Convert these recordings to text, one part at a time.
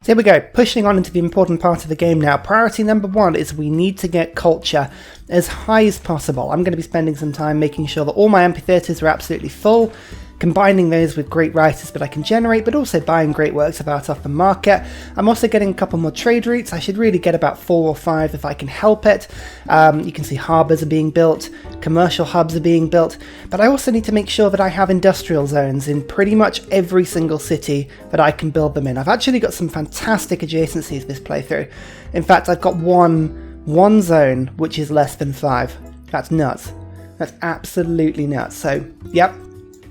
So here we go, pushing on into the important part of the game now. Priority number 1 is we need to get culture as high as possible. I'm going to be spending some time making sure that all my amphitheatres are absolutely full, combining those with great writers that I can generate, but also buying great works of art off the market. I'm also getting a couple more trade routes. I should really get about 4 or 5 if I can help it. You can see harbours are being built, commercial hubs are being built, but I also need to make sure that I have industrial zones in pretty much every single city that I can build them in. I've actually got some fantastic adjacencies this playthrough. In fact, I've got one zone which is less than 5. That's nuts. That's absolutely nuts. So, yep.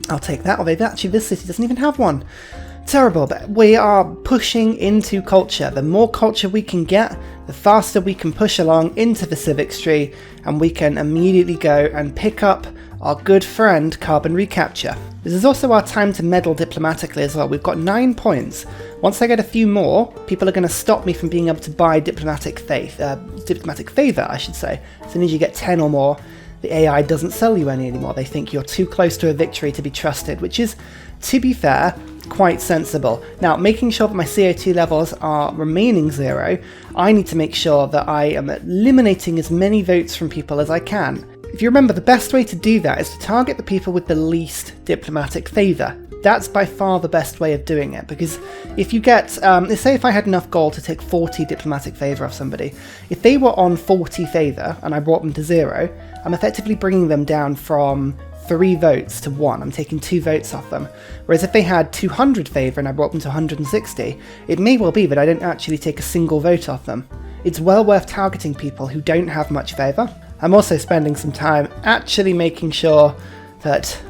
I'll take that, although actually this city doesn't even have one. Terrible, but we are pushing into culture. The more culture we can get, the faster we can push along into the Civic tree, and we can immediately go and pick up our good friend carbon recapture. This is also our time to meddle diplomatically as well. We've got 9 points. Once I get a few more, people are going to stop me from being able to buy diplomatic favour, I should say. As soon as you get 10 or more, the AI doesn't sell you any anymore. They think you're too close to a victory to be trusted, which is, to be fair, quite sensible. Now, making sure that my CO2 levels are remaining 0, I need to make sure that I am eliminating as many votes from people as I can. If you remember, the best way to do that is to target the people with the least diplomatic favour. That's by far the best way of doing it, because if you get, say if I had enough gold to take 40 diplomatic favour off somebody, if they were on 40 favour and I brought them to 0, I'm effectively bringing them down from 3 votes to 1. I'm taking 2 votes off them. Whereas if they had 200 favour and I brought them to 160, it may well be that I don't actually take a single vote off them. It's well worth targeting people who don't have much favour. I'm also spending some time actually making sure that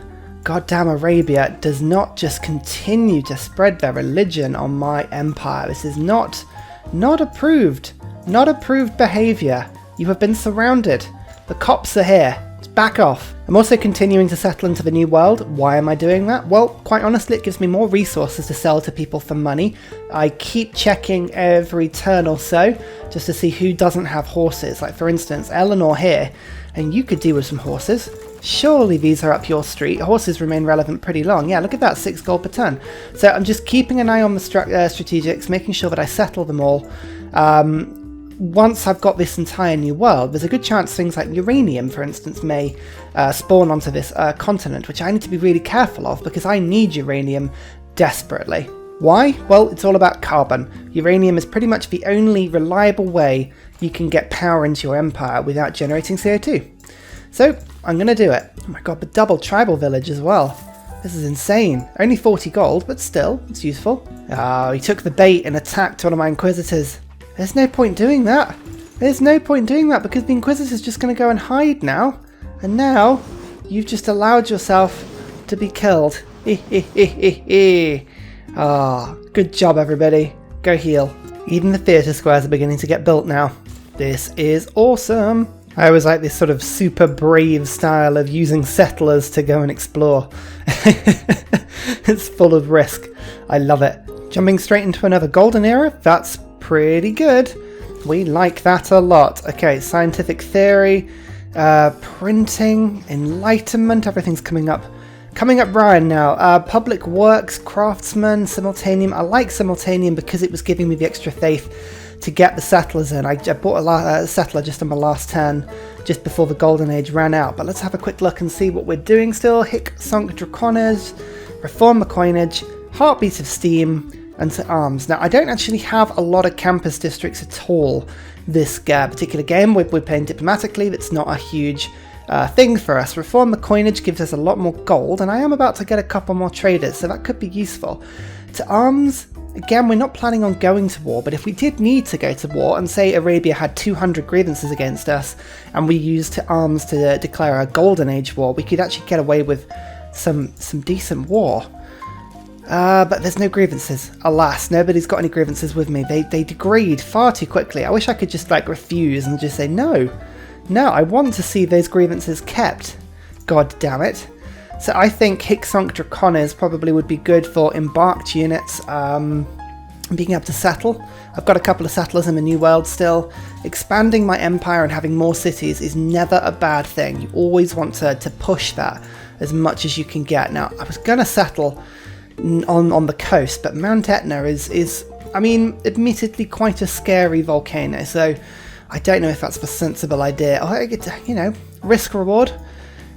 goddamn Arabia does not just continue to spread their religion on my empire. This is not approved. Not approved behaviour. You have been surrounded. The cops are here. Just back off. I'm also continuing to settle into the new world. Why am I doing that? Well, quite honestly, it gives me more resources to sell to people for money. I keep checking every turn or so just to see who doesn't have horses. Like, for instance, Eleanor here, and you could do with some horses. Surely these are up your street. Horses remain relevant pretty long. Yeah, look at that, 6 gold per turn. So I'm just keeping an eye on the strategics, making sure that I settle them all. Once I've got this entire new world, there's a good chance things like uranium, for instance, may spawn onto this continent, which I need to be really careful of because I need uranium desperately. Why? Well, it's all about carbon. Uranium is pretty much the only reliable way you can get power into your empire without generating CO2. So, I'm going to do it. Oh my god, the double tribal village as well. This is insane. Only 40 gold, but still, it's useful. Oh, he took the bait and attacked one of my inquisitors. There's no point doing that. There's no point doing that because the inquisitor's just going to go and hide now. And now, you've just allowed yourself to be killed. Ah, good job everybody. Go heal. Even the theatre squares are beginning to get built now. This is awesome. I always like this sort of super brave style of using settlers to go and explore. It's full of risk. I love it. Jumping straight into another golden era, that's pretty good. We like that a lot. Okay, scientific theory, printing, enlightenment, everything's coming up. Coming up Ryan now. Public works, craftsman, simultaneum. I like simultaneum because it was giving me the extra faith to get the settlers in. I bought a settler just on my last turn, just before the golden age ran out. But let's have a quick look and see what we're doing still. Hic Sonc Dracones, reform the coinage, heartbeat of steam, and to arms. Now, I don't actually have a lot of campus districts at all this particular game. We're playing diplomatically. That's not a huge thing for us. Reform the coinage gives us a lot more gold, and I am about to get a couple more traders, so that could be useful. To arms, again, we're not planning on going to war, but if we did need to go to war, and say Arabia had 200 grievances against us, and we used arms to declare a golden age war, we could actually get away with some decent war. But there's no grievances. Alas, nobody's got any grievances with me. They degrade far too quickly. I wish I could just refuse and just say no. No, I want to see those grievances kept. God damn it. So I think Hic Sonc Dracones probably would be good for embarked units, being able to settle. I've got a couple of settlers in the New World still. Expanding my empire and having more cities is never a bad thing. You always want to push that as much as you can get. Now, I was going to settle on the coast, but Mount Etna is I mean, admittedly quite a scary volcano, so I don't know if that's a sensible idea. Oh, I get to, you know, risk reward.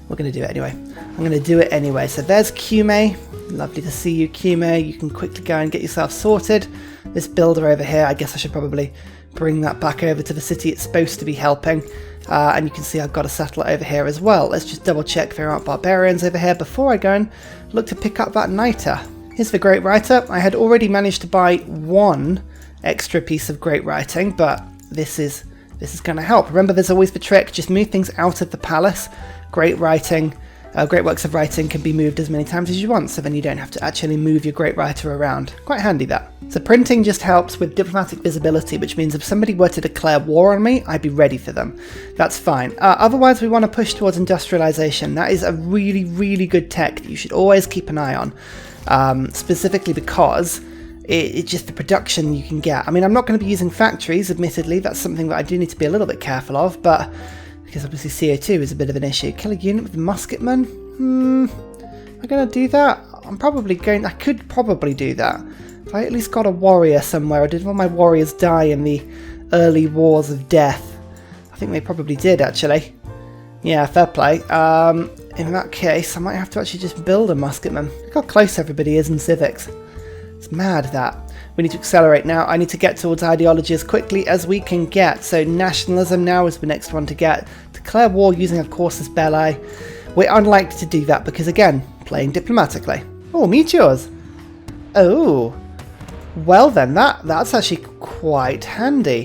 We're going to do it anyway. I'm going to do it anyway. So there's Kume. Lovely to see you, Kume. You can quickly go and get yourself sorted. This builder over here, I guess I should probably bring that back over to the city it's supposed to be helping. And you can see I've got a settler over here as well. Let's just double check there aren't barbarians over here before I go and look to pick up that Niter. Here's the Great Writer. I had already managed to buy one extra piece of Great Writing, but this is going to help. Remember, there's always the trick, just move things out of the palace. Great Writing, Great Works of Writing can be moved as many times as you want, so then you don't have to actually move your Great Writer around. Quite handy, that. So printing just helps with diplomatic visibility, which means if somebody were to declare war on me, I'd be ready for them. That's fine. Otherwise, we want to push towards industrialization. That is a really, really good tech that you should always keep an eye on, specifically because it's just the production you can get. I mean, I'm not going to be using factories, admittedly. That's something that I do need to be a little bit careful of, but because obviously CO2 is a bit of an issue. Kill a unit with musketmen? Am I going to do that? I could probably do that. If I at least got a warrior somewhere. I didn't want my warriors die in the early wars of death. I think they probably did, actually. Yeah, fair play. In that case, I might have to actually just build a musketman. Look how close everybody is in civics. It's mad, that. We need to accelerate now. I need to get towards ideology as quickly as we can get. So nationalism now is the next one to get. Declare war using a casus belli. We're unlikely to do that because, again, playing diplomatically. Oh, meteors. Oh. Well then, that's actually quite handy.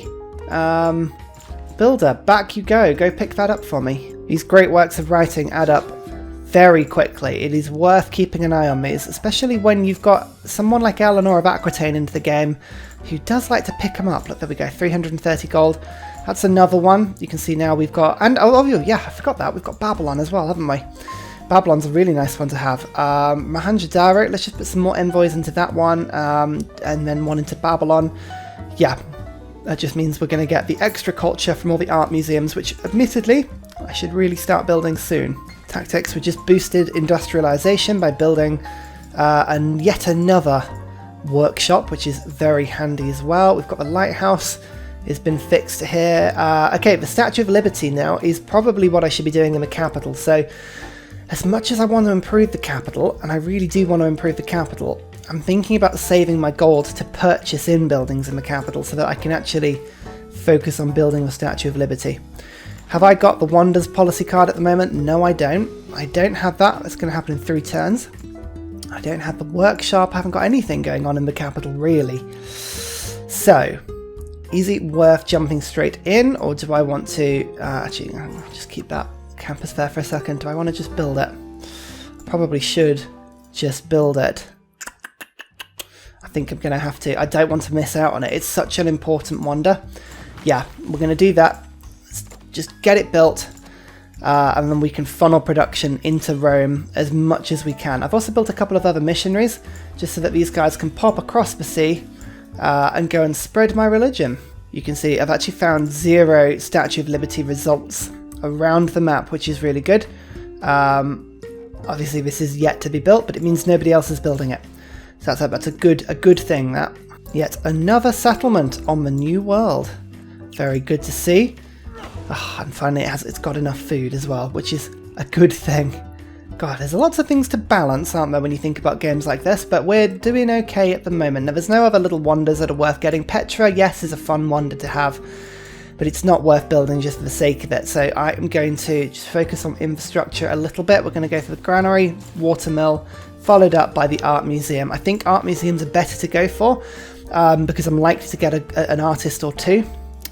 Builder, back you go. Go pick that up for me. These Great Works of Writing add up very quickly. It is worth keeping an eye on these, especially when you've got someone like Eleanor of Aquitaine into the game who does like to pick them up. Look, there we go, 330 gold. That's another one. You can see now we've got, and oh yeah, I forgot that. We've got Babylon as well, haven't we? Babylon's a really nice one to have. Mohenjo-Daro, let's just put some more envoys into that one, and then one into Babylon. Yeah, that just means we're going to get the extra culture from all the art museums, which admittedly, I should really start building soon. Tactics, we just boosted industrialization by building yet another workshop, which is very handy as well. We've got the lighthouse, it's been fixed here. Okay, the Statue of Liberty now is probably what I should be doing in the capital. So as much as I want to improve the capital, and I really do want to improve the capital, I'm thinking about saving my gold to purchase in buildings in the capital so that I can actually focus on building the Statue of Liberty. Have I got the Wonders policy card at the moment? No, I don't. I don't have that. That's going to happen in 3 turns. I don't have the workshop. I haven't got anything going on in the capital, really. So, is it worth jumping straight in, or do I want to... actually, I'll just keep that campus there for a second. Do I want to just build it? I probably should just build it. I think I'm going to have to. I don't want to miss out on it. It's such an important wonder. Yeah, we're going to do that. Just get it built, and then we can funnel production into Rome as much as we can. I've also built a couple of other missionaries, just so that these guys can pop across the sea and go and spread my religion. You can see I've actually found 0 Statue of Liberty results around the map, which is really good. Obviously this is yet to be built, but it means nobody else is building it. So that's a good thing, that. Yet another settlement on the New World. Very good to see. Oh, and finally it's got enough food as well, which is a good thing. God, there's lots of things to balance, aren't there, when you think about games like this, but we're doing okay at the moment. Now, there's no other little wonders that are worth getting. Petra, yes, is a fun wonder to have, but it's not worth building just for the sake of it. So I'm going to just focus on infrastructure a little bit. We're going to go for the granary, watermill, followed up by the art museum. I think art museums are better to go for, because I'm likely to get an artist or two.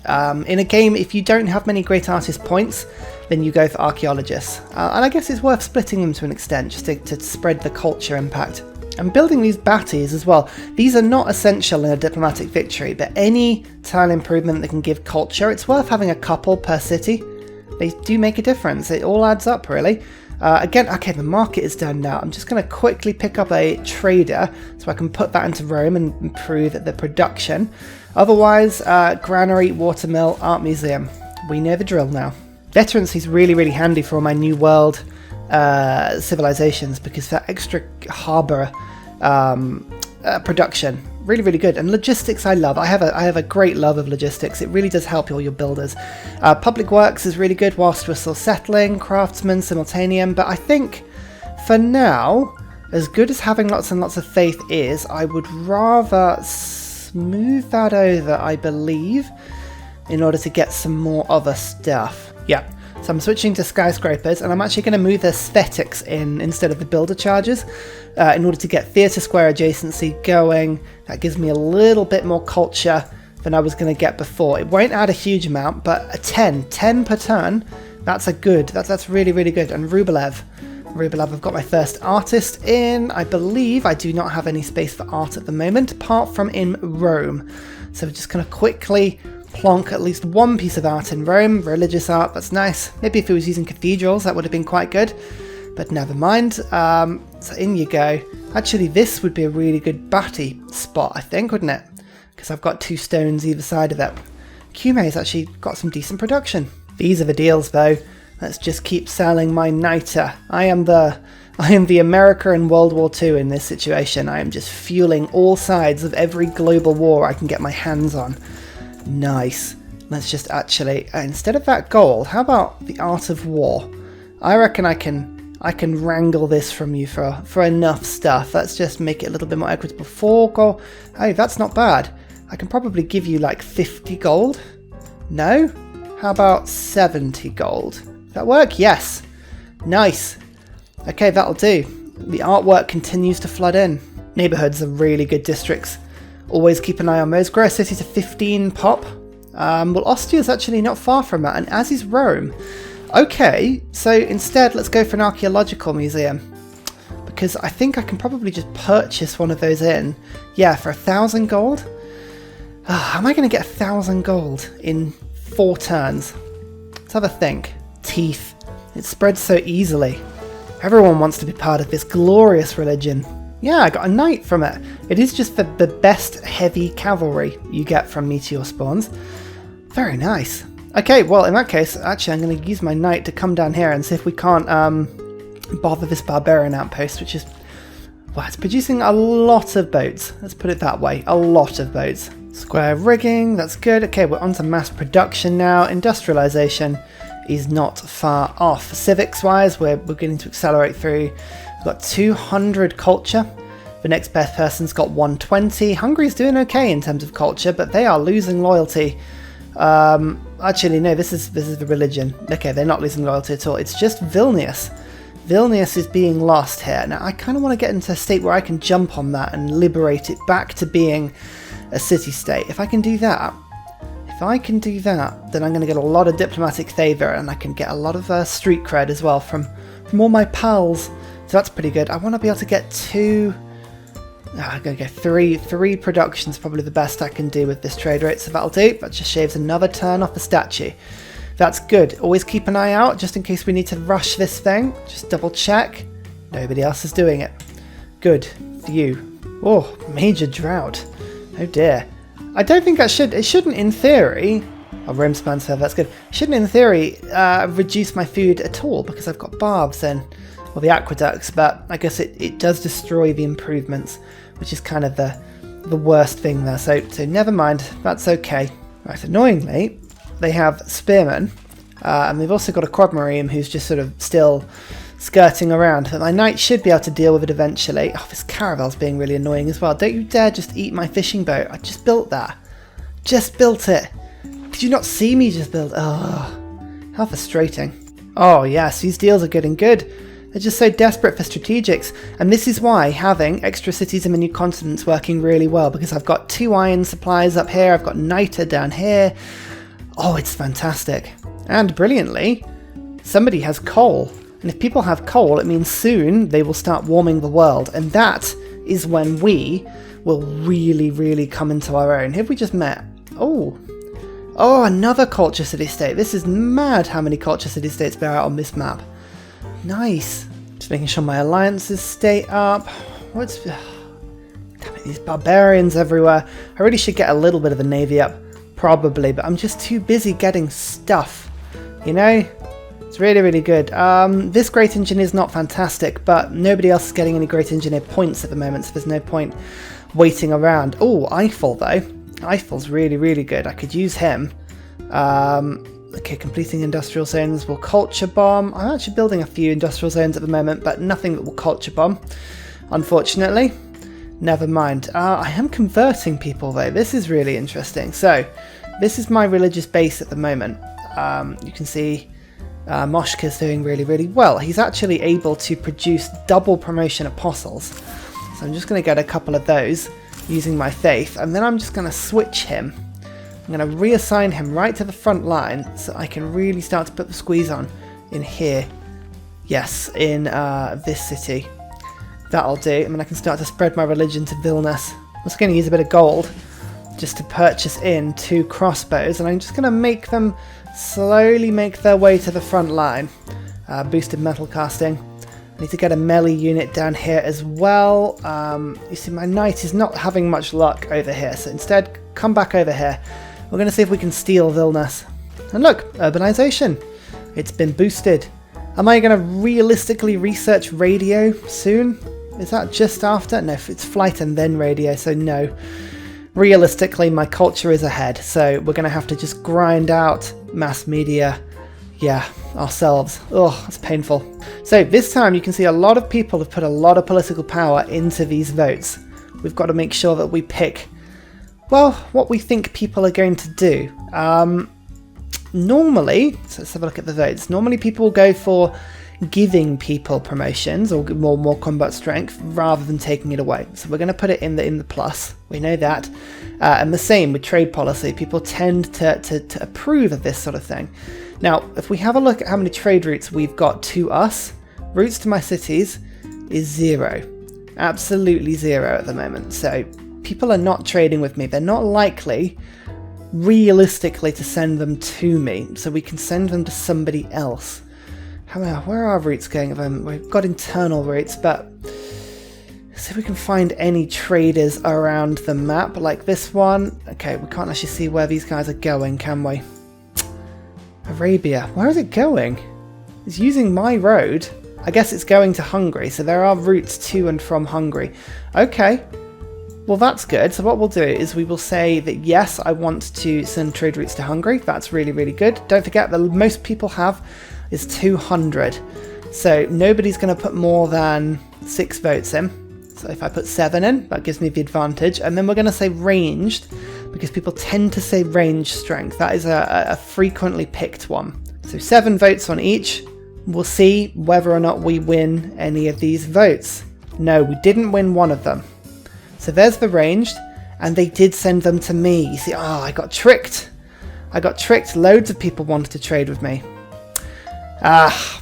In a game, if you don't have many great artist points, then you go for archaeologists. And I guess it's worth splitting them to an extent, just to spread the culture impact. And building these batties as well. These are not essential in a diplomatic victory, but any tile improvement that can give culture, it's worth having a couple per city. They do make a difference. It all adds up, really. Again, okay, the market is done now. I'm just going to quickly pick up a trader so I can put that into Rome and improve the production. Otherwise, granary, watermill, art museum. We know the drill now. Veterancy is really, really handy for all my New World civilizations, because that extra harbour production Really, really good. And logistics I love. I have a great love of logistics. It really does help all your builders. Public works is really good whilst we're still settling. Craftsman, simultaneum. But I think for now, as good as having lots and lots of faith is, I would rather smooth that over, I believe, in order to get some more other stuff. Yeah. So I'm switching to skyscrapers, and I'm actually going to move the aesthetics in instead of the builder charges in order to get theatre square adjacency going. That gives me a little bit more culture than I was going to get before. It won't add a huge amount, but a 10 per turn, that's really, really good. And Rublev, I've got my first artist in. I believe I do not have any space for art at the moment, apart from in Rome. So we're just going to quickly plonk at least one piece of art in Rome. Religious art, that's nice. Maybe if it was using cathedrals, that would have been quite good. But never mind. So in you go. Actually, this would be a really good batty spot, I think, wouldn't it? Because I've got 2 stones either side of it. Cume's actually got some decent production. These are the deals, though. Let's just keep selling my niter. I am the America in World War II in this situation. I am just fueling all sides of every global war I can get my hands on. Nice. Let's just actually, instead of that gold, how about the art of war? I reckon I can wrangle this from you for enough stuff. Let's just make it a little bit more equitable. 4 gold. Hey, that's not bad. I can probably give you like 50 gold. No? How about 70 gold? Does that work? Yes. Nice. Okay, that'll do. The artwork continues to flood in. Neighborhoods are really good districts. Always keep an eye on those. Grow a city to 15 pop. Well, Ostia's actually not far from that, and as is Rome. Okay, so instead let's go for an archaeological museum. Because I think I can probably just purchase one of those in. Yeah, for 1,000 gold? How am I going to get 1,000 gold in 4 turns? Let's have a think. Teeth. It spreads so easily. Everyone wants to be part of this glorious religion. Yeah, I got a knight from it. It is just the best heavy cavalry you get from meteor spawns. Very nice. Okay, well, in that case, actually, I'm going to use my knight to come down here and see if we can't bother this barbarian outpost, which is... Well, it's producing a lot of boats. Let's put it that way. A lot of boats. Square rigging, that's good. Okay, we're on to mass production now. Industrialization is not far off. Civics-wise, we're beginning to accelerate through. We've got 200 culture. The next best person's got 120. Hungary's doing okay in terms of culture, but they are losing loyalty. Actually, no, this is the religion. Okay, they're not losing loyalty at all. It's just Vilnius. Vilnius is being lost here. Now, I kind of want to get into a state where I can jump on that and liberate it back to being a city-state. If I can do that, then I'm going to get a lot of diplomatic favour, and I can get a lot of street cred as well from all my pals. So that's pretty good. I want to be able to get 2... I'm going to go 3 productions, probably the best I can do with this trade rate, so that'll do. That just shaves another turn off the statue. That's good. Always keep an eye out, just in case we need to rush this thing. Just double check. Nobody else is doing it. Good. For you. Oh, major drought. Oh dear. I don't think it shouldn't in theory... Oh, Rome span server, that's good. It shouldn't in theory reduce my food at all, because I've got barbs and... Well, the aqueducts, but I guess it does destroy the improvements, which is kind of the worst thing there. So never mind, that's okay. Right, annoyingly, they have spearmen, and they've also got a quadmarine who's just sort of still skirting around. But my knight should be able to deal with it eventually. Oh, this caravel's being really annoying as well. Don't you dare just eat my fishing boat. I just built that. Just built it. Did you not see me just build? Oh, how frustrating. Oh yes, these deals are getting good. They're just so desperate for strategics, and this is why having extra cities in the new continent's working really well, because I've got 2 iron supplies up here, I've got niter down here. Oh, it's fantastic. And brilliantly, somebody has coal. And if people have coal, it means soon they will start warming the world, and that is when we will really, really come into our own. Have we just met? Oh, another culture city-state. This is mad how many culture city-states there are on this map. Nice. Just making sure my alliances stay up. What's... Damn it, these barbarians everywhere. I really should get a little bit of a navy up. Probably, but I'm just too busy getting stuff. You know? It's really, really good. This great engineer is not fantastic, but nobody else is getting any great engineer points at the moment, so there's no point waiting around. Oh, Eiffel though. Eiffel's really, really good. I could use him. Okay, completing industrial zones will culture bomb. I'm actually building a few industrial zones at the moment, but nothing that will culture bomb, unfortunately. Never mind. I am converting people though. This is really interesting. So, this is my religious base at the moment. You can see Moshka's doing really, really well. He's actually able to produce double promotion apostles. So I'm just going to get a couple of those using my faith, and then I'm just going to switch him. I'm going to reassign him right to the front line so I can really start to put the squeeze on in here. Yes, in this city. That'll do. I mean, I can start to spread my religion to Vilnius. I'm just going to use a bit of gold just to purchase in 2 crossbows, and I'm just going to make them slowly make their way to the front line. Boosted metal casting. I need to get a melee unit down here as well. You see, my knight is not having much luck over here, so instead, come back over here. We're going to see if we can steal Vilnius. And look, urbanization. It's been boosted. Am I going to realistically research radio soon? Is that just after? No, it's flight and then radio, so no. Realistically, my culture is ahead, so we're going to have to just grind out mass media, yeah, ourselves. Oh, that's painful. So this time you can see a lot of people have put a lot of political power into these votes. We've got to make sure that we pick, well, what we think people are going to do. Normally, so let's have a look at the votes. Normally people will go for giving people promotions or more combat strength rather than taking it away. So we're going to put it in the plus. We know that. And the same with trade policy. People tend to approve of this sort of thing. Now, if we have a look at how many trade routes we've got to us, routes to my cities is 0. Absolutely 0 at the moment. So people are not trading with me. They're not likely realistically to send them to me. So we can send them to somebody else. Where are our routes going at the moment? We've got internal routes, but see if we can find any traders around the map, like this one. Okay, we can't actually see where these guys are going, can we? Arabia. Where is it going? It's using my road. I guess it's going to Hungary, so there are routes to and from Hungary. Okay. Well, that's good. So what we'll do is we will say that, yes, I want to send trade routes to Hungary. That's really, really good. Don't forget, the most people have is 200. So nobody's going to put more than 6 votes in. So if I put 7 in, that gives me the advantage. And then we're going to say ranged, because people tend to say range strength. That is a frequently picked one. So 7 votes on each. We'll see whether or not we win any of these votes. No, we didn't win one of them. So there's the ranged, and they did send them to me. You see, I got tricked. I got tricked. Loads of people wanted to trade with me. I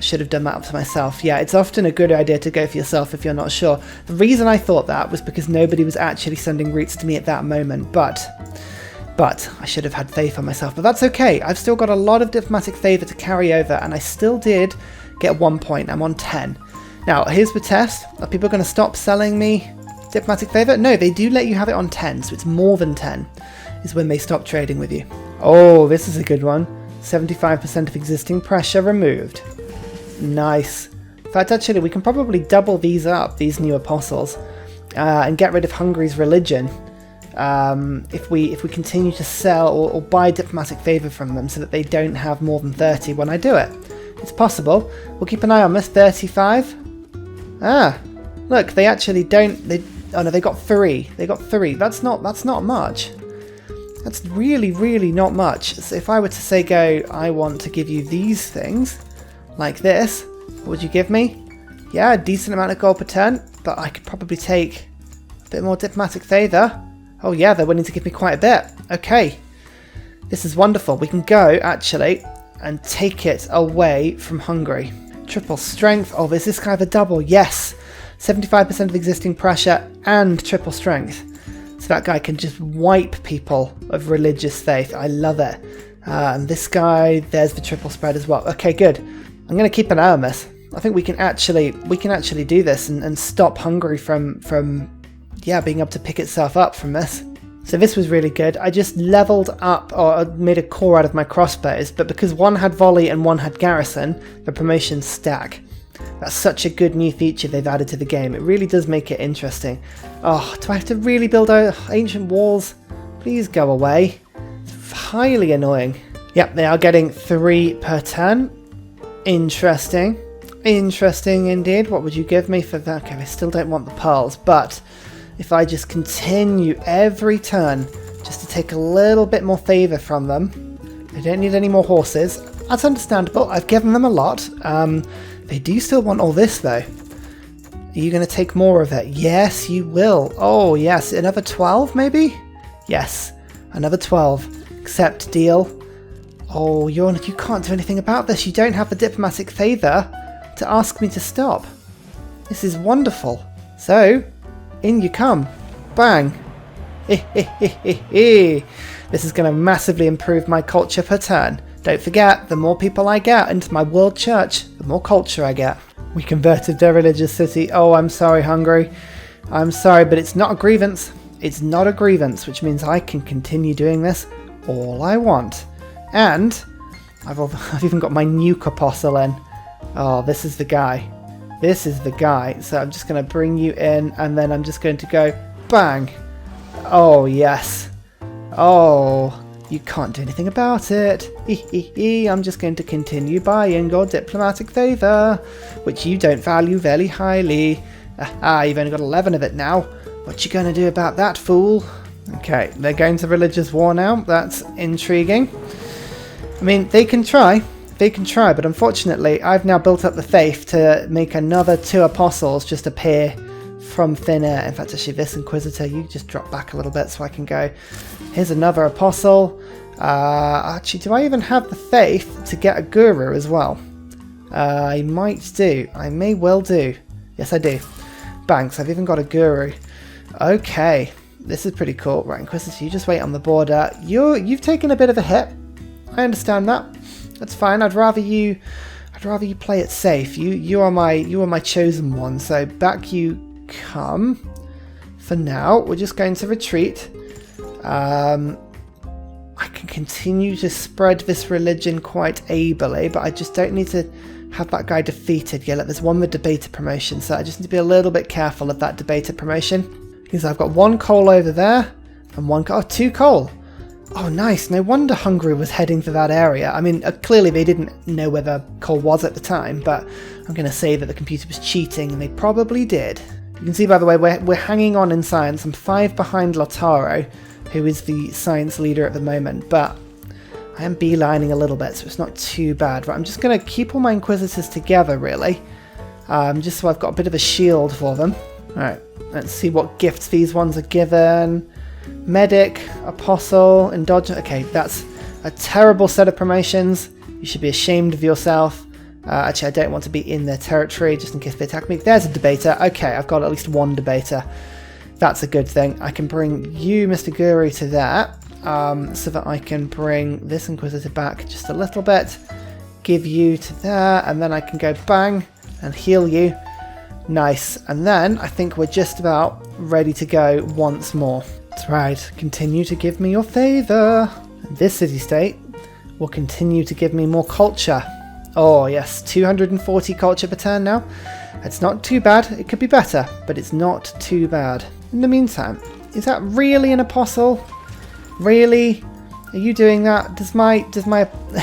should have done that up to myself. Yeah, it's often a good idea to go for yourself if you're not sure. The reason I thought that was because nobody was actually sending routes to me at that moment, but I should have had faith on myself. But that's okay. I've still got a lot of diplomatic favour to carry over, and I still did get 1 point. I'm on 10. Now, here's the test. Are people going to stop selling me diplomatic favour? No, they do let you have it on 10, so it's more than 10 is when they stop trading with you. Oh, this is a good one. 75% of existing pressure removed. Nice. In fact, actually, we can probably double these up, these new apostles, and get rid of Hungary's religion if we continue to sell or buy diplomatic favour from them so that they don't have more than 30 when I do it. It's possible. We'll keep an eye on this. 35. Look, they actually don't. Oh no, they got 3. They got 3. That's not much. That's really, really not much. So if I were to say go, I want to give you these things, like this, what would you give me? Yeah, a decent amount of gold per turn, but I could probably take a bit more diplomatic favour. Oh yeah, they're willing to give me quite a bit. Okay. This is wonderful. We can go, actually, and take it away from Hungary. Triple strength. Oh, is this kind of a double? Yes. 75% of existing pressure and triple strength. So that guy can just wipe people of religious faith. I love it. And this guy, there's the triple spread as well. Okay, good. I'm going to keep an eye on this. I think we can actually do this and stop Hungary from being able to pick itself up from this. So this was really good. I just leveled up, or made a core out of my crossbows, but because one had volley and one had garrison, the promotions stack. That's such a good new feature they've added to the game. It really does make it interesting. Oh, do I have to really build ancient walls? Please go away. It's highly annoying. Yep, they are getting 3 per turn. Interesting. Interesting indeed. What would you give me for that? Okay, I still don't want the pearls, but if I just continue every turn just to take a little bit more favour from them. They don't need any more horses. That's understandable. I've given them a lot. They do still want all this though. Are you going to take more of it? Yes, you will. Oh yes, another 12 maybe? Yes, another 12. Accept deal. Oh, you can't do anything about this. You don't have the diplomatic favour to ask me to stop. This is wonderful. So, in you come. Bang. This is going to massively improve my culture per turn. Don't forget, the more people I get into my world church, the more culture I get. We converted their religious city. Oh, I'm sorry, Hungary. I'm sorry, but it's not a grievance. It's not a grievance, which means I can continue doing this all I want. And I've even got my nuke apostle in. Oh, this is the guy. This is the guy. So I'm just going to bring you in, and then I'm just going to go bang. Oh, yes. Oh, you can't do anything about it. I'm just going to continue buying your diplomatic favour, which you don't value very highly. You've only got 11 of it now. What you going to do about that, fool? Okay, they're going to religious war now. That's intriguing. I mean, they can try, but unfortunately, I've now built up the faith to make another 2 apostles just appear from thin air. In fact, actually, this Inquisitor, you just drop back a little bit so I can go. Here's another apostle. Actually, do I even have the faith to get a guru as well? I might do. I may well do. Yes, I do. Bang, so I've even got a guru. Okay, this is pretty cool. Right, Inquisitor, you just wait on the border. You've taken a bit of a hit. I understand that. That's fine. I'd rather you play it safe. You are my chosen one. So back you come. For now, we're just going to retreat. I can continue to spread this religion quite ably, but I just don't need to have that guy defeated. Yeah, look, there's one with debater promotion, so I just need to be a little bit careful of that debater promotion. Because I've got 1 coal over there, and 2 coal. Oh, nice. No wonder Hungary was heading for that area. I mean, clearly they didn't know where the coal was at the time, but I'm going to say that the computer was cheating, and they probably did. You can see, by the way, we're hanging on in science. I'm 5 behind Lautaro, who is the science leader at the moment, but I am beelining a little bit, so it's not too bad. Right, I'm just going to keep all my Inquisitors together, really, just so I've got a bit of a shield for them. Alright, let's see what gifts these ones are given. Medic, Apostle, Indulgent. Okay, that's a terrible set of promotions. You should be ashamed of yourself. Actually, I don't want to be in their territory, just in case they attack me. There's a debater. Okay, I've got at least 1 debater. That's a good thing. I can bring you, Mr. Guru, to that, so that I can bring this Inquisitor back just a little bit. Give you to there, and then I can go bang and heal you. Nice. And then I think we're just about ready to go once more. That's right. Continue to give me your favour. This city-state will continue to give me more culture. Oh yes, 240 culture per turn now. It's not too bad. It could be better, but it's not too bad. In the meantime, is that really an apostle? Really? Are you doing that? Does my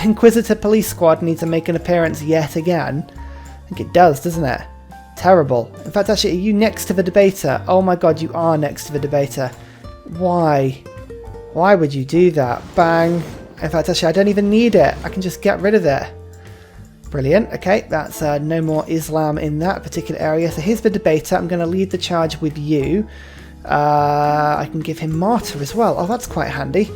Inquisitor police squad need to make an appearance yet again? I think it does, doesn't it? Terrible. In fact, actually, are you next to the debater? Oh my god, you are next to the debater. Why? Why would you do that? Bang. In fact, actually, I don't even need it. I can just get rid of it. Brilliant. Okay, that's no more Islam in that particular area. So here's the debater. I'm going to lead the charge with you. I can give him martyr as well. Oh, that's quite handy.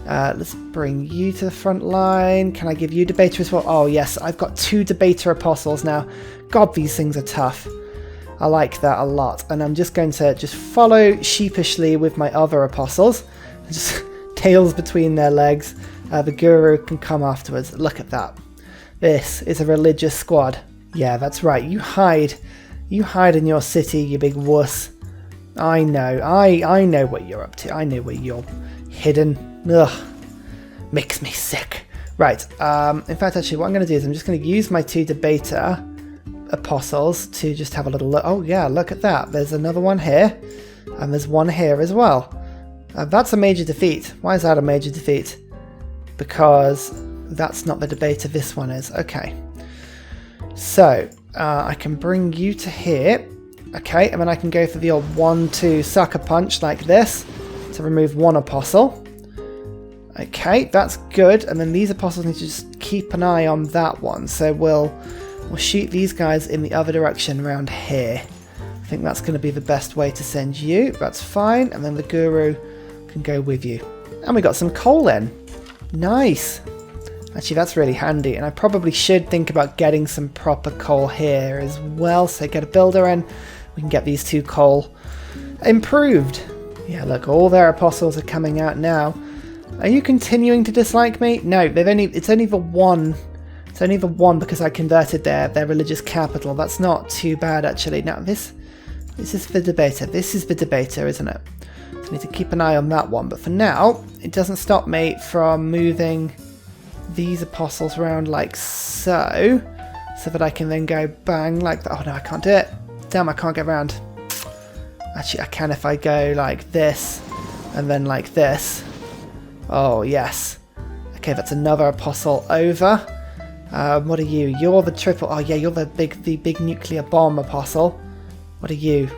Let's bring you to the front line. Can I give you debater as well? Oh yes, I've got 2 debater apostles now. God, these things are tough. I like that a lot. And I'm just going to follow sheepishly with my other apostles. Just tails between their legs. The guru can come afterwards. Look at that. This is a religious squad. Yeah, that's right. You hide. You hide in your city, you big wuss. I know. I know what you're up to. I know where you're hidden. Ugh. Makes me sick. Right. In fact, actually, what I'm going to do is I'm just going to use my 2 debater. apostles to just have a little look. Oh yeah, look at that. There's another one here, and there's one here as well. That's a major defeat. Why is that a major defeat? Because that's not the debater this one is. Okay. So, I can bring you to here. Okay, and then I can go for the old 1-2 sucker punch like this to remove one apostle. Okay, that's good. And then these apostles need to just keep an eye on that one. So we'll shoot these guys in the other direction around here. I think that's going to be the best way to send you. That's fine. And then the guru can go with you. And we got some coal in. Nice. Actually, that's really handy. And I probably should think about getting some proper coal here as well. So get a builder in. We can get these 2 coal improved. Yeah, look, all their apostles are coming out now. Are you continuing to dislike me? No, it's only the one. It's only the one because I converted their religious capital. That's not too bad, actually. Now, this is the debater. This is the debater, isn't it? So I need to keep an eye on that one. But for now, it doesn't stop me from moving these apostles around like so that I can then go bang like that. Oh, no, I can't do it. Damn, I can't get around. Actually, I can if I go like this and then like this. Oh, yes. Okay, that's another apostle over. What are you? You're the triple... Oh, yeah, you're the big nuclear bomb apostle. What are you?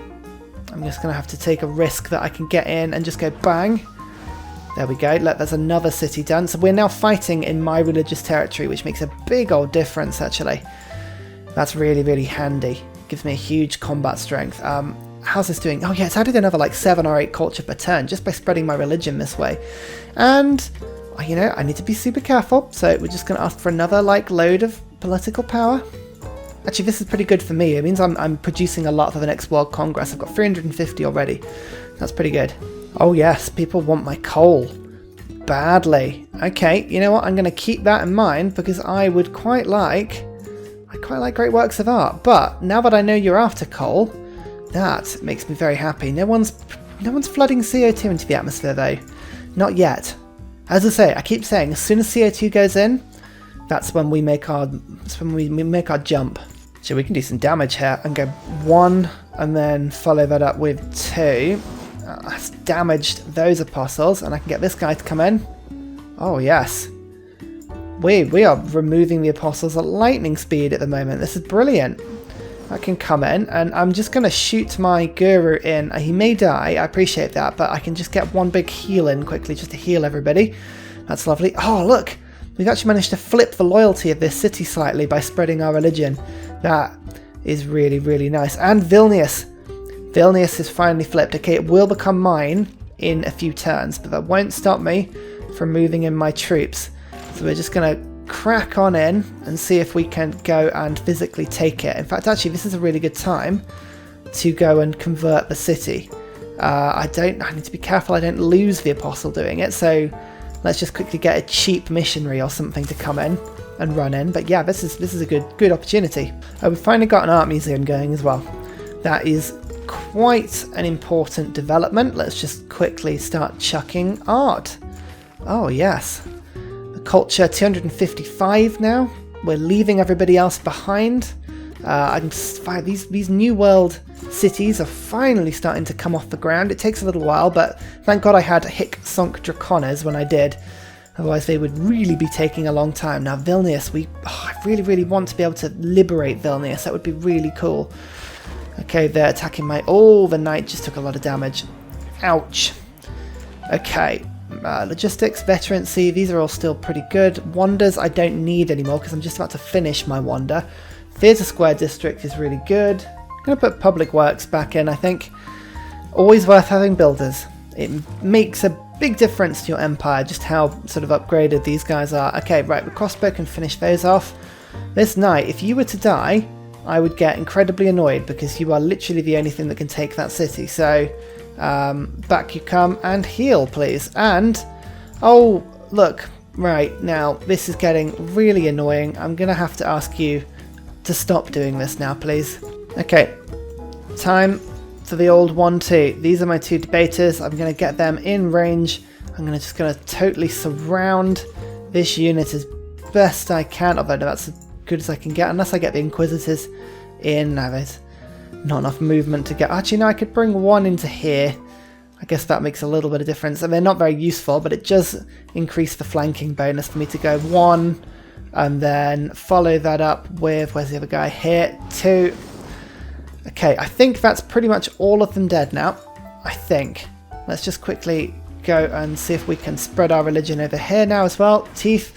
I'm just going to have to take a risk that I can get in and just go bang. There we go. Look, there's another city done. So we're now fighting in my religious territory, which makes a big old difference, actually. That's really, really handy. Gives me a huge combat strength. How's this doing? Oh yeah, it's added another like 7 or 8 culture per turn just by spreading my religion this way. And, you know, I need to be super careful. So we're just going to ask for another like load of political power. Actually, this is pretty good for me. It means I'm producing a lot for the next World Congress. I've got 350 already. That's pretty good. Oh yes, people want my coal. Badly. Okay, you know what? I'm going to keep that in mind because I would quite like... I quite like great works of art, but now that I know you're after coal, that makes me very happy. No one's flooding CO2 into the atmosphere though. Not yet. As I say, I keep saying, as soon as CO2 goes in, that's when we make our jump. So we can do some damage here and go 1 and then follow that up with 2. That's damaged those apostles, and I can get this guy to come in. Oh yes. We are removing the apostles at lightning speed at the moment. This is brilliant. I can come in, and I'm just going to shoot my guru in. He may die, I appreciate that, but I can just get one big heal in quickly just to heal everybody. That's lovely. Oh, look! We've actually managed to flip the loyalty of this city slightly by spreading our religion. That is really, really nice. And Vilnius. Vilnius is finally flipped. Okay, it will become mine in a few turns, but that won't stop me from moving in my troops. So we're just going to crack on in and see if we can go and physically take it. In fact, actually, this is a really good time to go and convert the city. I need to be careful I don't lose the apostle doing it, so let's just quickly get a cheap missionary or something to come in and run in. But yeah, this is a good opportunity. We've finally got an art museum going as well. That is quite an important development. Let's just quickly start chucking art. Oh yes. Culture 255 now. We're leaving everybody else behind. I can find these new world cities are finally starting to come off the ground. It takes a little while, but thank God I had Hic Sonc Dracones when I did. Otherwise they would really be taking a long time. Now Vilnius, I really, really want to be able to liberate Vilnius. That would be really cool. Okay, they're attacking my... Oh, the knight just took a lot of damage. Ouch. Okay. Logistics, veterancy, these are all still pretty good. Wonders I don't need anymore because I'm just about to finish my wonder. Theatre Square District is really good. I'm going to put Public Works back in, I think. Always worth having builders. It makes a big difference to your empire, just how sort of upgraded these guys are. Okay, right, the crossbow can finish those off. This knight, if you were to die, I would get incredibly annoyed because you are literally the only thing that can take that city. So... back you come and heal, please. And, oh, look, right, now, this is getting really annoying. I'm going to have to ask you to stop doing this now, please. Okay, time for the old 1-2. These are my 2 debaters. I'm going to get them in range. I'm just going to totally surround this unit as best I can, although that's as good as I can get, unless I get the Inquisitors in. Now there's not enough movement to get. Actually, no, I could bring one into here. I guess that makes a little bit of difference. And they're not very useful, but it does increase the flanking bonus for me to go 1 and then follow that up with, where's the other guy? Here, 2. Okay, I think that's pretty much all of them dead now. I think. Let's just quickly go and see if we can spread our religion over here now as well. Teeth.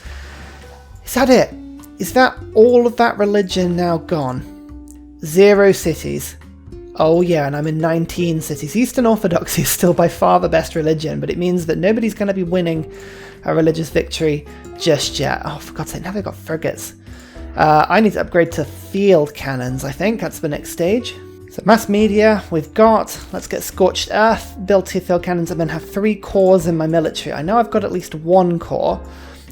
Is that it? Is that all of that religion now gone? 0 cities. Oh yeah, and I'm in 19 cities. Eastern Orthodoxy is still by far the best religion, but it means that nobody's going to be winning a religious victory just yet. Oh, for God's sake, now they've got frigates. I need to upgrade to field cannons, I think. That's the next stage. So mass media, we've got, let's get Scorched Earth, build 2 field cannons, and then have 3 cores in my military. I know I've got at least 1 core.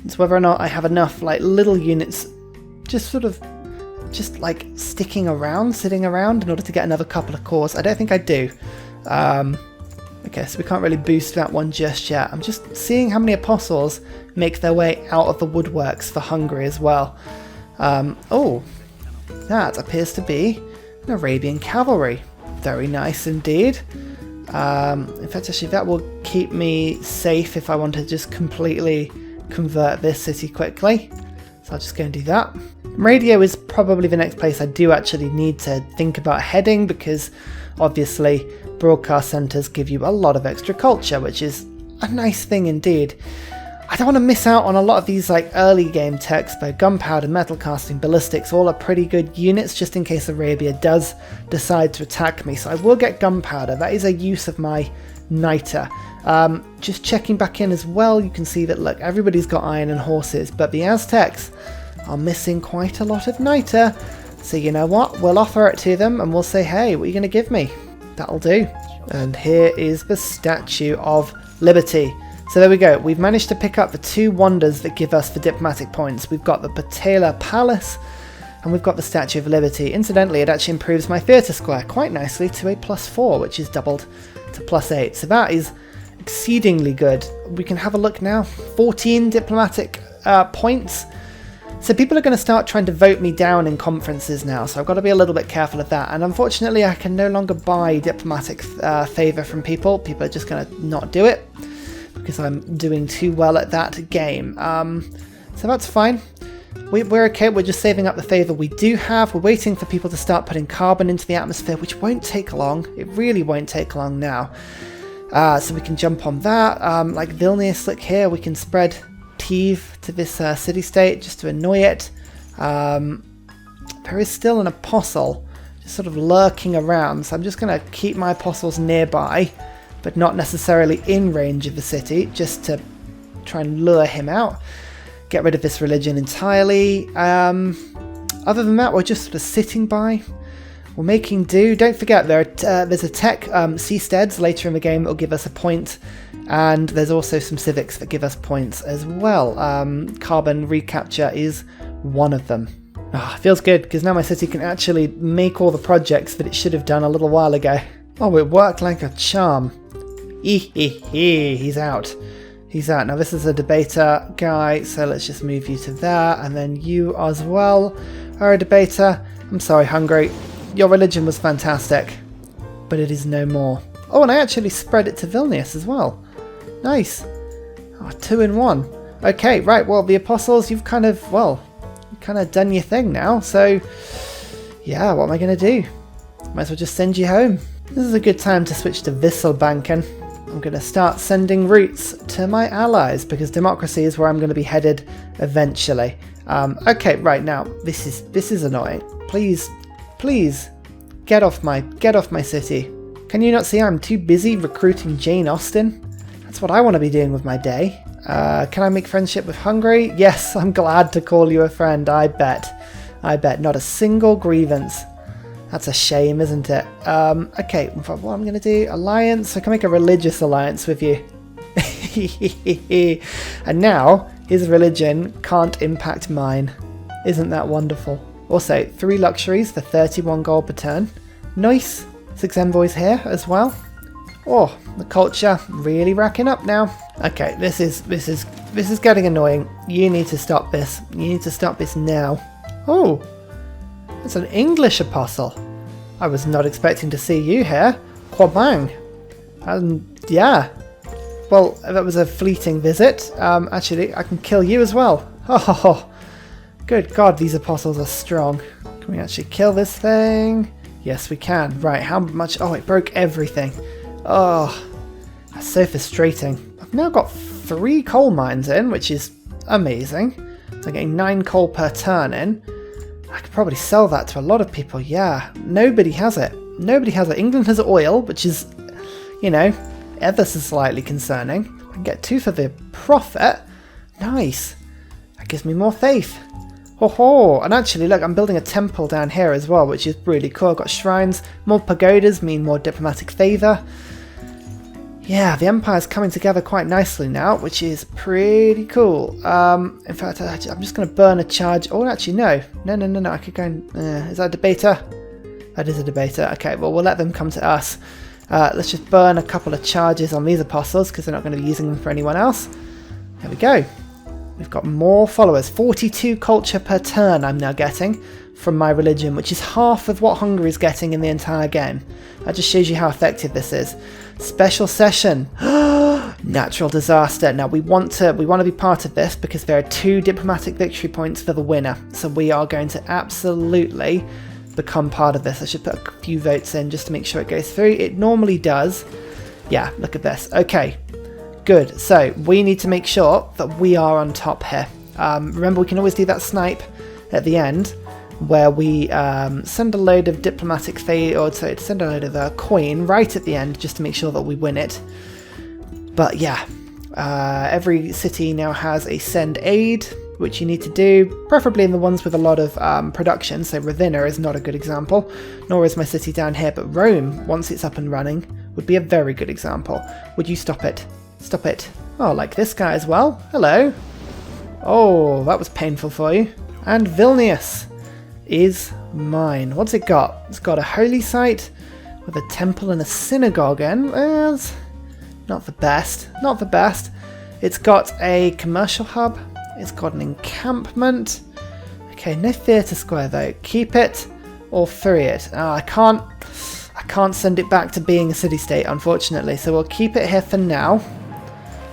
It's whether or not I have enough like little units just like sitting around in order to get another couple of cores. I don't think I do. Okay, so we can't really boost that one just yet. I'm just seeing how many apostles make their way out of the woodworks for Hungary as well. Oh, that appears to be an Arabian cavalry. Very nice indeed. In fact, actually, that will keep me safe if I want to just completely convert this city quickly. So I'll just go and do that. Radio is probably the next place I do actually need to think about heading, because obviously broadcast centres give you a lot of extra culture, which is a nice thing indeed. I don't want to miss out on a lot of these like early game techs though. Gunpowder, metal casting, ballistics, all are pretty good units just in case Arabia does decide to attack me. So I will get gunpowder. That is a use of my niter. Just checking back in as well, you can see that look, everybody's got iron and horses, but the Aztecs are missing quite a lot of niter. So you know what, we'll offer it to them and we'll say, hey, what are you going to give me? That'll do. And here is the Statue of Liberty. So there we go, we've managed to pick up the 2 wonders that give us the diplomatic points. We've got the Patela Palace and we've got the Statue of Liberty. Incidentally, it actually improves my theatre square quite nicely to a +4, which is doubled to +8. So that is exceedingly good. We can have a look now. 14 diplomatic points. So people are going to start trying to vote me down in conferences now, so I've got to be a little bit careful of that. And unfortunately, I can no longer buy diplomatic favour from people. People are just going to not do it because I'm doing too well at that game. So that's fine. We're okay. We're just saving up the favour we do have. We're waiting for people to start putting carbon into the atmosphere, which won't take long. It really won't take long now. So we can jump on that. Like Vilnius, look here, we can spread Tiv to this city-state just to annoy it. There is still an apostle just sort of lurking around, so I'm just going to keep my apostles nearby, but not necessarily in range of the city, just to try and lure him out. Get rid of this religion entirely. Other than that, we're just sort of sitting by. We're making do. Don't forget, there's a tech seasteads later in the game that will give us a point, and there's also some civics that give us points as well. Carbon recapture is one of them. It feels good, because now my city can actually make all the projects that it should have done a little while ago. Oh, it worked like a charm. He's out. He's out. Now this is a debater guy, so let's just move you to there, and then you as well are a debater. I'm sorry, Hungary. Your religion was fantastic, but it is no more. Oh, and I actually spread it to Vilnius as well. Nice. 2 in 1. Okay, right, well, the apostles, you've kind of done your thing now, so yeah, what am I going to do? Might as well just send you home. This is a good time to switch to Wisselbanken. I'm going to start sending routes to my allies, because democracy is where I'm going to be headed eventually. Okay, right, now, this is annoying. Please, get off my city. Can you not see I'm too busy recruiting Jane Austen? That's what I want to be doing with my day. Can I make friendship with Hungary? Yes, I'm glad to call you a friend, I bet. Not a single grievance. That's a shame, isn't it? Okay, what I'm going to do, alliance. I can make a religious alliance with you. And now, his religion can't impact mine. Isn't that wonderful? Also, 3 luxuries for 31 gold per turn. Nice. 6 envoys here as well. Oh, the culture really racking up now. Okay, this is getting annoying. You need to stop this. You need to stop this now. Oh, It's an English apostle. I was not expecting to see you here. Quabang. Yeah. Well, that was a fleeting visit. Actually, I can kill you as well. Oh, good God, these apostles are strong. Can we actually kill this thing? Yes, we can. Right, how much? Oh, it broke everything. Oh, that's so frustrating. I've now got 3 coal mines in, which is amazing. So I'm getting 9 coal per turn in. I could probably sell that to a lot of people. Yeah, nobody has it. Nobody has it. England has oil, which is, you know, ever so slightly concerning. I can get 2 for the profit. Nice. That gives me more faith. Ho ho! And actually, look, I'm building a temple down here as well, which is really cool. I've got shrines. More pagodas mean more diplomatic favour. Yeah, the Empire's coming together quite nicely now, which is pretty cool. In fact, I'm just going to burn a charge. Oh, actually, no. No. I could go and... is that a debater? That is a debater. Okay, well, we'll let them come to us. Let's just burn a couple of charges on these apostles, because they're not going to be using them for anyone else. There we go. We've got more followers. 42 culture per turn I'm now getting from my religion, which is half of what Hungary's getting in the entire game. That just shows you how effective this is. Special session. Natural disaster. Now we want to be part of this because there are 2 diplomatic victory points for the winner. So we are going to absolutely become part of this. I should put a few votes in just to make sure it goes through. It normally does. Yeah, look at this. Okay. Good, so we need to make sure that we are on top here. Remember, we can always do that snipe at the end, where we send a load of diplomatic send a load of coin right at the end, just to make sure that we win it. But yeah, every city now has a send aid, which you need to do, preferably in the ones with a lot of production. So Ravenna is not a good example, nor is my city down here, but Rome, once it's up and running, would be a very good example. Would you stop it? Stop it. Oh, like this guy as well. Hello. Oh, that was painful for you. And Vilnius is mine. What's it got? It's got a holy site with a temple and a synagogue in. It's not the best. Not the best. It's got a commercial hub. It's got an encampment. Okay, no theatre square though. Keep it or free it. Oh, I can't send it back to being a city-state, unfortunately. So we'll keep it here for now.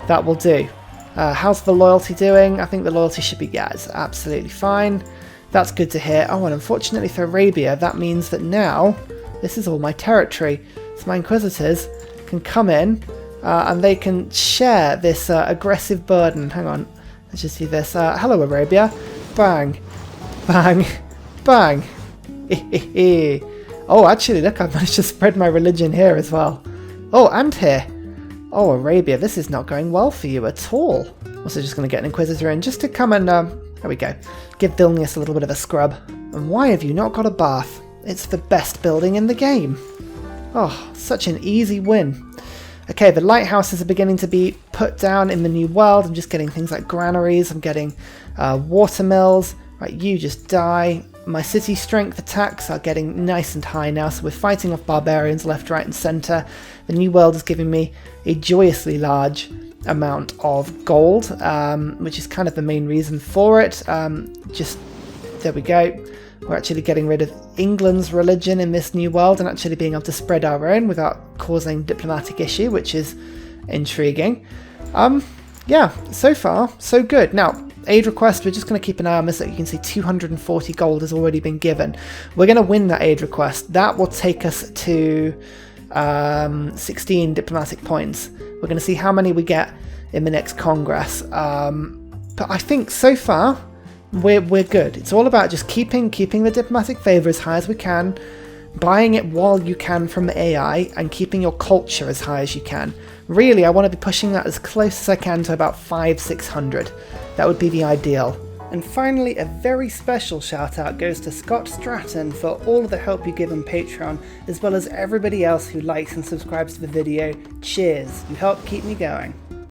That will do. How's the loyalty doing? I think the loyalty should be, yeah, it's absolutely fine. That's good to hear. Oh, and unfortunately for Arabia, that means that now this is all my territory. So my inquisitors can come in and they can share this aggressive burden. Hang on, let's just do this. Hello, Arabia. Bang, bang, bang. Oh, actually, look, I've managed to spread my religion here as well. Oh, and here. Oh, Arabia, this is not going well for you at all. Also just going to get an Inquisitor in just to come and, there we go, give Vilnius a little bit of a scrub. And why have you not got a bath? It's the best building in the game. Oh, such an easy win. Okay, the lighthouses are beginning to be put down in the new world. I'm just getting things like granaries, I'm getting water mills. Right, you just die. My city strength attacks are getting nice and high now, so we're fighting off barbarians left, right and centre. The new world is giving me a joyously large amount of gold, which is kind of the main reason for it. Just, there we go. We're actually getting rid of England's religion in this new world and actually being able to spread our own without causing diplomatic issue, which is intriguing. Yeah, so far, so good. Now, aid request, we're just going to keep an eye on this. You can see 240 gold has already been given. We're going to win that aid request. That will take us to 16 diplomatic points. We're going to see how many we get in the next Congress. But I think so far, we're good. It's all about just keeping the diplomatic favour as high as we can, buying it while you can from the AI, and keeping your culture as high as you can. Really, I want to be pushing that as close as I can to about 500-600. That would be the ideal. And finally, a very special shout out goes to Scott Stratton for all of the help you give on Patreon, as well as everybody else who likes and subscribes to the video. Cheers, you help keep me going.